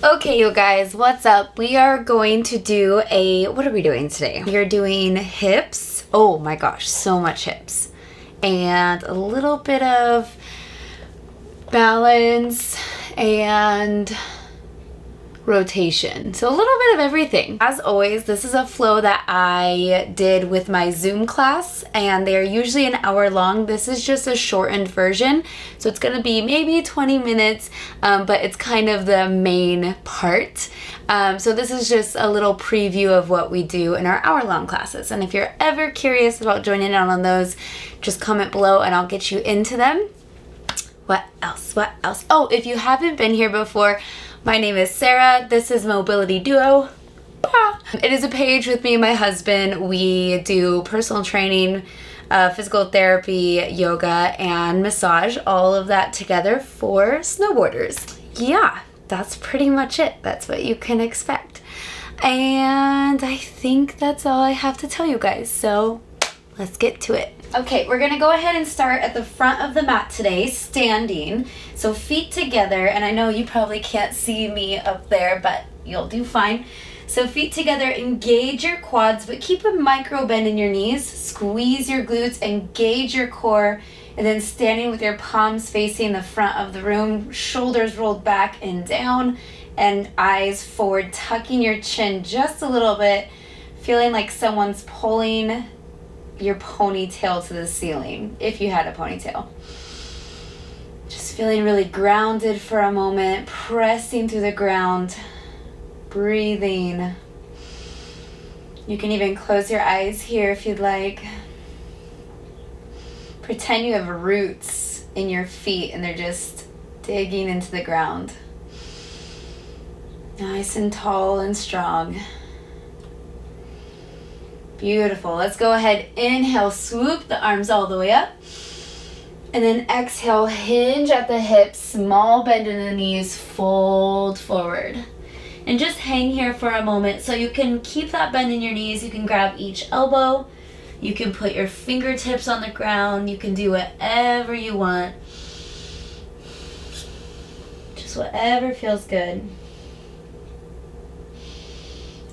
Okay, you guys, what's up? We are going to do what are we doing today? We are doing hips. Oh my gosh, so much hips. And a little bit of balance and rotation. So a little bit of everything. As always, this is a flow that I did with my Zoom class, and they're usually an hour long. This is just a shortened version, so it's gonna be maybe 20 minutes, but it's kind of the main part. So this is just a little preview of what we do in our hour-long classes. And if you're ever curious about joining in on those, just comment below and I'll get you into them. What else? What else? Oh, if you haven't been here before, my name is Sarah. This is Mobility Duo. It is a page with me and my husband. We do personal training, physical therapy, yoga, and massage, all of that together for snowboarders. Yeah, that's pretty much it. That's what you can expect. And I think that's all I have to tell you guys, so let's get to it. Okay, we're gonna go ahead and start at the front of the mat today, standing. So feet together, and I know you probably can't see me up there, but you'll do fine. So feet together, engage your quads, but keep a micro bend in your knees. Squeeze your glutes, engage your core, and then standing with your palms facing the front of the room, shoulders rolled back and down, and eyes forward, tucking your chin just a little bit, feeling like someone's pulling your ponytail to the ceiling, if you had a ponytail. Just feeling really grounded for a moment, pressing through the ground, breathing. You can even close your eyes here if you'd like. Pretend you have roots in your feet and they're just digging into the ground. Nice and tall and strong. Beautiful. Let's go ahead. Inhale, swoop the arms all the way up. And then exhale, hinge at the hips, small bend in the knees, fold forward. And just hang here for a moment. So you can keep that bend in your knees. You can grab each elbow. You can put your fingertips on the ground. You can do whatever you want. Just whatever feels good.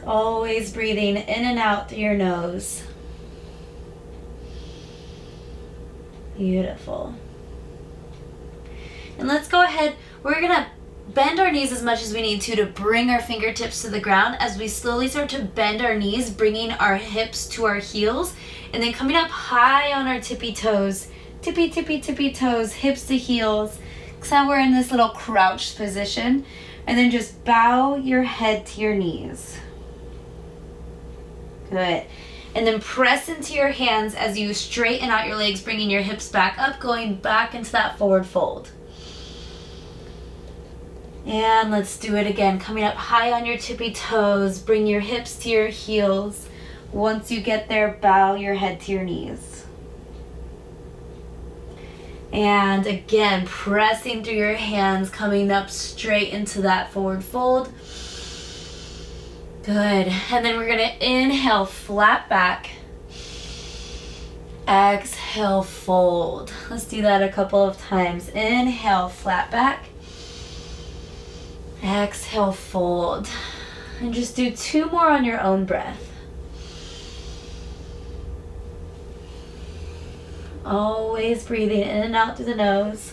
Always breathing in and out through your nose. Beautiful. And let's go ahead. We're going to bend our knees as much as we need to bring our fingertips to the ground as we slowly start to bend our knees, bringing our hips to our heels, and then coming up high on our tippy toes. Tippy, tippy, tippy toes, hips to heels. So we're in this little crouched position. And then just bow your head to your knees. Good. And then press into your hands as you straighten out your legs, bringing your hips back up, going back into that forward fold. And let's do it again. Coming up high on your tippy toes, bring your hips to your heels. Once you get there, bow your head to your knees. And again, pressing through your hands, coming up straight into that forward fold. Good. And then we're going to inhale, flat back. Exhale, fold. Let's do that a couple of times. Inhale, flat back. Exhale, fold. And just do 2 more on your own breath. Always breathing in and out through the nose.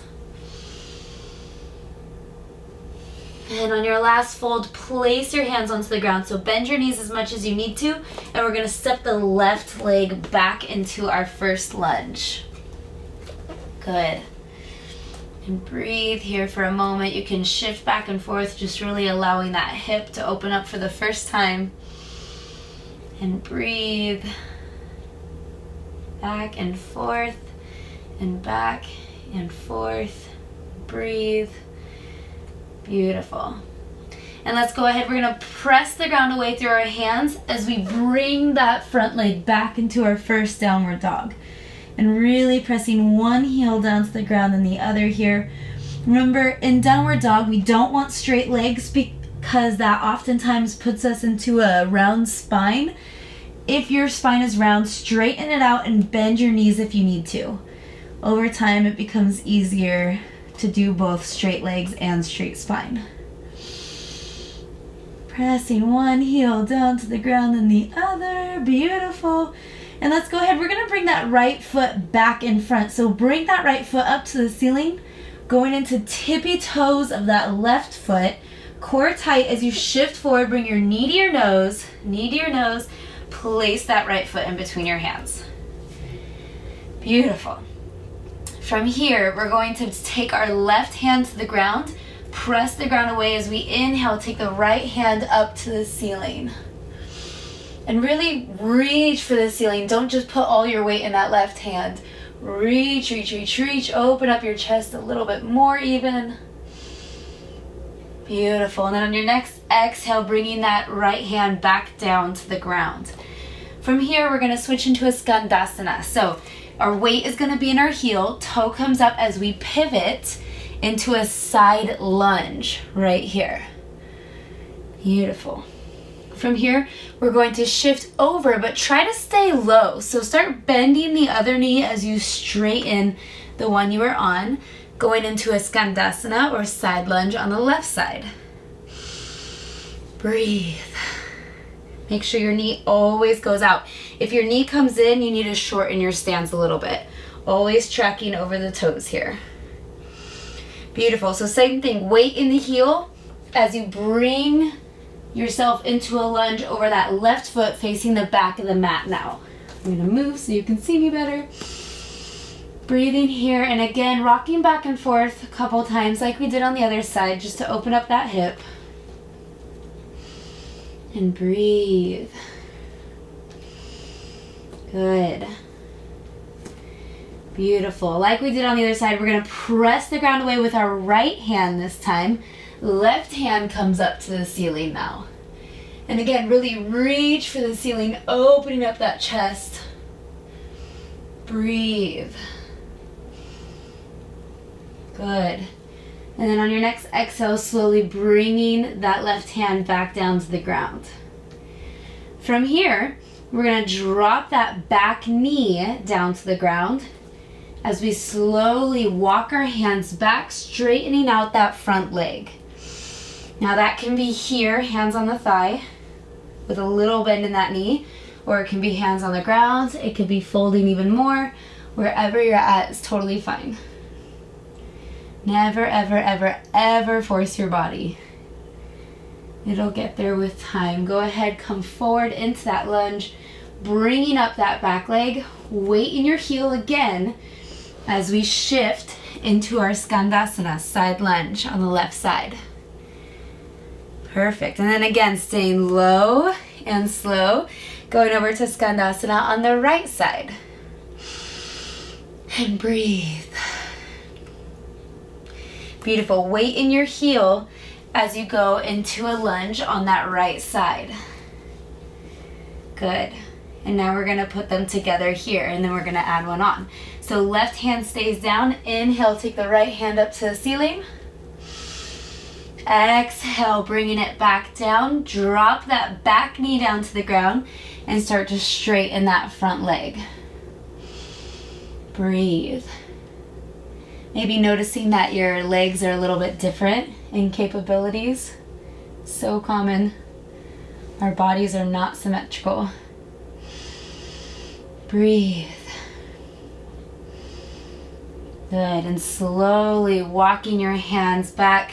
And on your last fold, place your hands onto the ground. So bend your knees as much as you need to. And we're going to step the left leg back into our first lunge. Good. And breathe here for a moment. You can shift back and forth, just really allowing that hip to open up for the first time. And breathe. Back and forth. And back and forth. Breathe. Beautiful. And let's go ahead. We're going to press the ground away through our hands as we bring that front leg back into our first downward dog. And really pressing one heel down to the ground and the other here. Remember, in downward dog, we don't want straight legs because that oftentimes puts us into a round spine. If your spine is round, straighten it out and bend your knees if you need to. Over time, it becomes easier to do both straight legs and straight spine. Pressing one heel down to the ground and the other. Beautiful. And let's go ahead. We're going to bring that right foot back in front. So bring that right foot up to the ceiling, going into tippy toes of that left foot. Core tight as you shift forward. Bring your knee to your nose. Knee to your nose. Place that right foot in between your hands. Beautiful. From here, we're going to take our left hand to the ground. Press the ground away as we inhale. Take the right hand up to the ceiling. And really reach for the ceiling. Don't just put all your weight in that left hand. Reach, reach, reach, reach. Open up your chest a little bit more even. Beautiful. And then on your next exhale, bringing that right hand back down to the ground. From here, we're going to switch into a skandasana. So our weight is going to be in our heel. Toe comes up as we pivot into a side lunge right here. Beautiful. From here, we're going to shift over, but try to stay low. So start bending the other knee as you straighten the one you are on, going into a skandasana or side lunge on the left side. Breathe. Make sure your knee always goes out. If your knee comes in, you need to shorten your stance a little bit. Always tracking over the toes here. Beautiful. So same thing, weight in the heel as you bring yourself into a lunge over that left foot facing the back of the mat now. I'm gonna move so you can see me better. Breathing here, and again, rocking back and forth a couple times like we did on the other side, just to open up that hip. And breathe. Good. Beautiful. Like we did on the other side, we're gonna press the ground away with our right hand this time. Left hand comes up to the ceiling now. And again, really reach for the ceiling, opening up that chest. Breathe. Good. And then on your next exhale, slowly bringing that left hand back down to the ground. From here, we're going to drop that back knee down to the ground as we slowly walk our hands back, straightening out that front leg. Now that can be here, hands on the thigh, with a little bend in that knee, or it can be hands on the ground. It could be folding even more. Wherever you're at is totally fine. Never, ever, ever, ever force your body. It'll get there with time. Go ahead, come forward into that lunge, bringing up that back leg, weight in your heel again as we shift into our skandasana, side lunge on the left side. Perfect. And then again, staying low and slow, going over to skandasana on the right side. And breathe. Beautiful. Weight in your heel as you go into a lunge on that right side. Good. And now we're going to put them together here, and then we're going to add one on. So left hand stays down. Inhale, take the right hand up to the ceiling. Exhale, bringing it back down. Drop that back knee down to the ground and start to straighten that front leg. Breathe. Maybe noticing that your legs are a little bit different in capabilities. So common. Our bodies are not symmetrical. Breathe. Good. And slowly walking your hands back,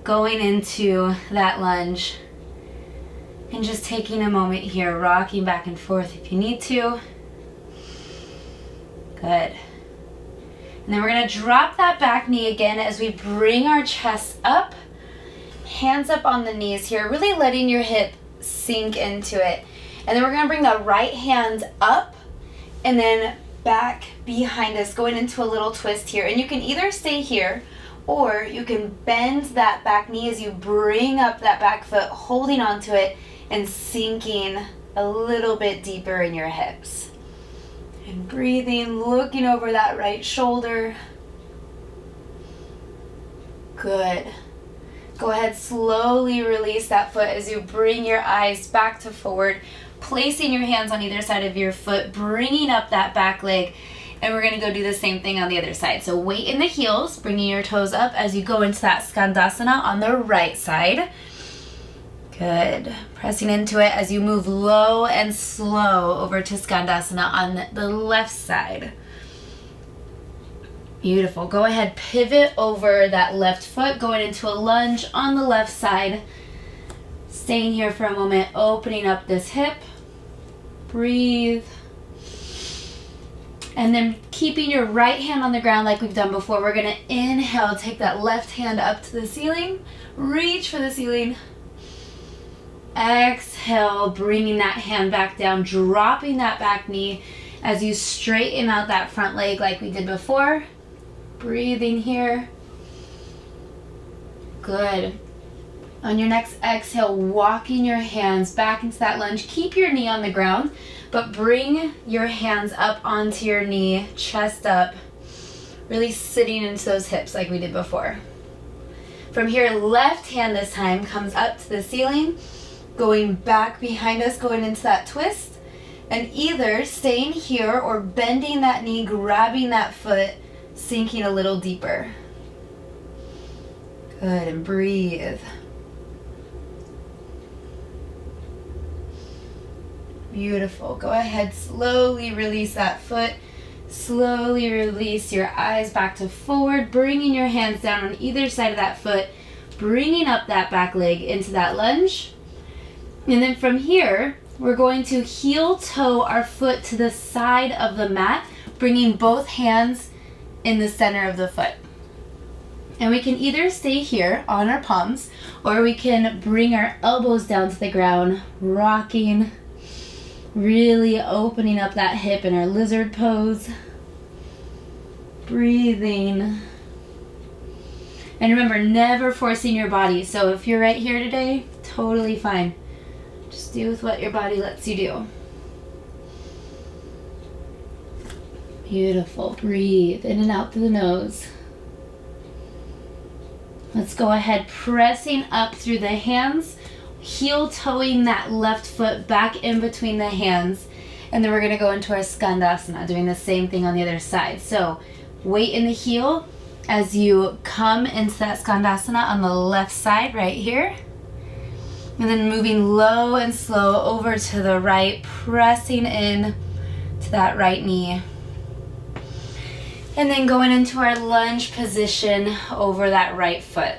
going into that lunge, and just taking a moment here, rocking back and forth if you need to. Good. And then we're going to drop that back knee again as we bring our chest up, hands up on the knees here, really letting your hip sink into it. And then we're going to bring the right hand up and then back behind us, going into a little twist here. And you can either stay here, or you can bend that back knee as you bring up that back foot, holding onto it and sinking a little bit deeper in your hips. And breathing, looking over that right shoulder. Good. Go ahead, slowly release that foot as you bring your eyes back to forward, placing your hands on either side of your foot, bringing up that back leg. And we're going to go do the same thing on the other side. So weight in the heels, bringing your toes up as you go into that skandasana on the right side. Good. Pressing into it as you move low and slow over to Skandasana on the left side. Beautiful. Go ahead, pivot over that left foot, going into a lunge on the left side. Staying here for a moment, opening up this hip. Breathe. And then keeping your right hand on the ground like we've done before, we're going to inhale, take that left hand up to the ceiling, reach for the ceiling. Exhale, bringing that hand back down, dropping that back knee as you straighten out that front leg like we did before. Breathing here. Good. On your next exhale, walking your hands back into that lunge. Keep your knee on the ground, but bring your hands up onto your knee, chest up, really sitting into those hips like we did before. From here, left hand this time comes up to the ceiling, going back behind us, going into that twist, and either staying here or bending that knee, grabbing that foot, sinking a little deeper. Good, and breathe. Beautiful. Go ahead, slowly release that foot. Slowly release your eyes back to forward, bringing your hands down on either side of that foot, bringing up that back leg into that lunge. And then from here, we're going to heel toe our foot to the side of the mat, bringing both hands in the center of the foot. And we can either stay here on our palms, or we can bring our elbows down to the ground, rocking, really opening up that hip in our lizard pose. Breathing. And remember, never forcing your body. So if you're right here today, totally fine. Just do with what your body lets you do. Beautiful. Breathe in and out through the nose. Let's go ahead, pressing up through the hands, heel toeing that left foot back in between the hands, and then we're going to go into our Skandasana, doing the same thing on the other side. So weight in the heel as you come into that Skandasana on the left side right here, and then moving low and slow over to the right, pressing in to that right knee. And then going into our lunge position over that right foot.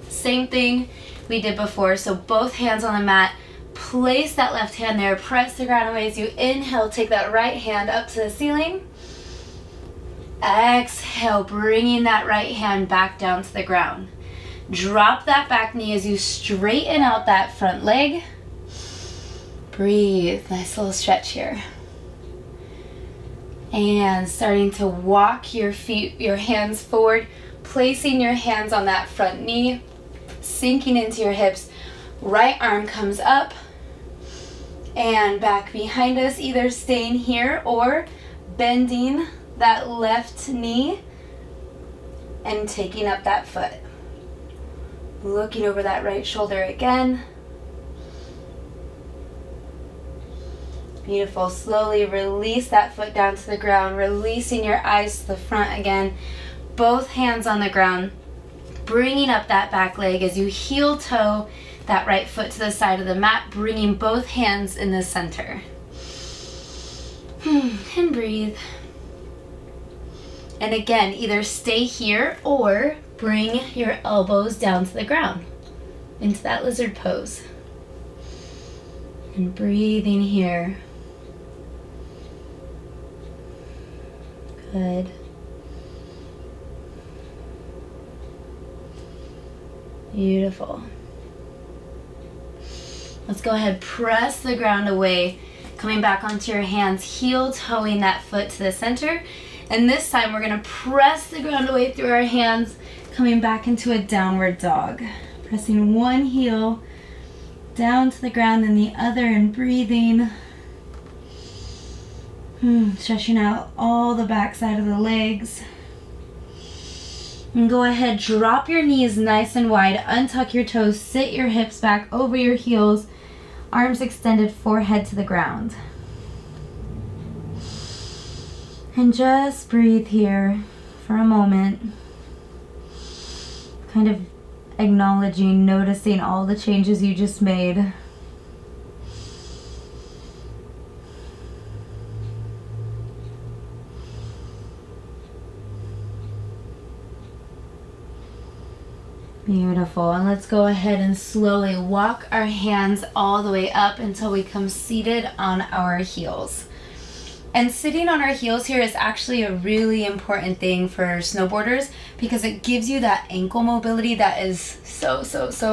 Same thing we did before. So both hands on the mat, place that left hand there, press the ground away as you inhale, take that right hand up to the ceiling. Exhale, bringing that right hand back down to the ground. Drop that back knee as you straighten out that front leg. Breathe, nice little stretch here. And starting to walk your feet, your hands forward, placing your hands on that front knee, sinking into your hips. Right arm comes up and back behind us, either staying here or bending that left knee and taking up that foot. Looking over that right shoulder again. Beautiful. Slowly release that foot down to the ground, releasing your eyes to the front again. Both hands on the ground, bringing up that back leg as you heel toe that right foot to the side of the mat, bringing both hands in the center. And breathe. And again, either stay here or bring your elbows down to the ground into that lizard pose. And breathing here. Good. Beautiful. Let's go ahead, press the ground away, coming back onto your hands, heel toeing that foot to the center. And this time we're going to press the ground away through our hands, coming back into a downward dog. Pressing one heel down to the ground and the other, and breathing. Stretching out all the back side of the legs. And go ahead, drop your knees nice and wide, untuck your toes, sit your hips back over your heels, arms extended, forehead to the ground. And just breathe here for a moment. Kind of acknowledging, noticing all the changes you just made. Beautiful. And let's go ahead and slowly walk our hands all the way up until we come seated on our heels. And sitting on our heels here is actually a really important thing for snowboarders because it gives you that ankle mobility that is so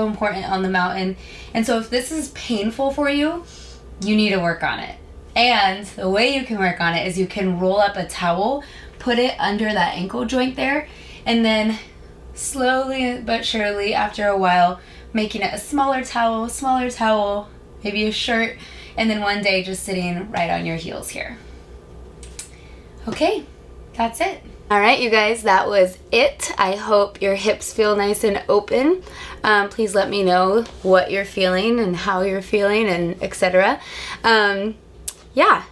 important on the mountain. And so if this is painful for you, you need to work on it. And the way you can work on it is you can roll up a towel, put it under that ankle joint there, and then slowly but surely, after a while, making it a smaller towel, maybe a shirt, and then one day just sitting right on your heels here. Okay, that's it. All right, you guys, that was it. I hope your hips feel nice and open. Please let me know what you're feeling and how you're feeling and etc. Yeah,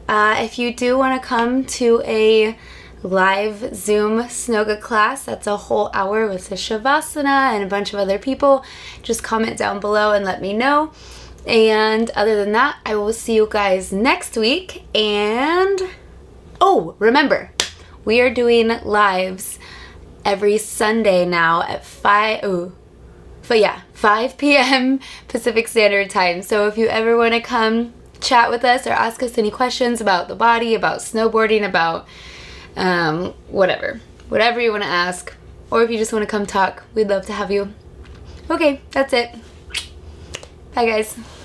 if you do want to come to a live Zoom SNOGA class, that's a whole hour with a Shavasana and a bunch of other people, just comment down below and let me know. And other than that, I will see you guys next week. And oh, remember, we are doing lives every Sunday now at 5 p.m. Pacific Standard Time. So if you ever want to come chat with us or ask us any questions about the body, about snowboarding, about whatever you want to ask, or if you just want to come talk, we'd love to have you. Okay, that's it. Bye guys.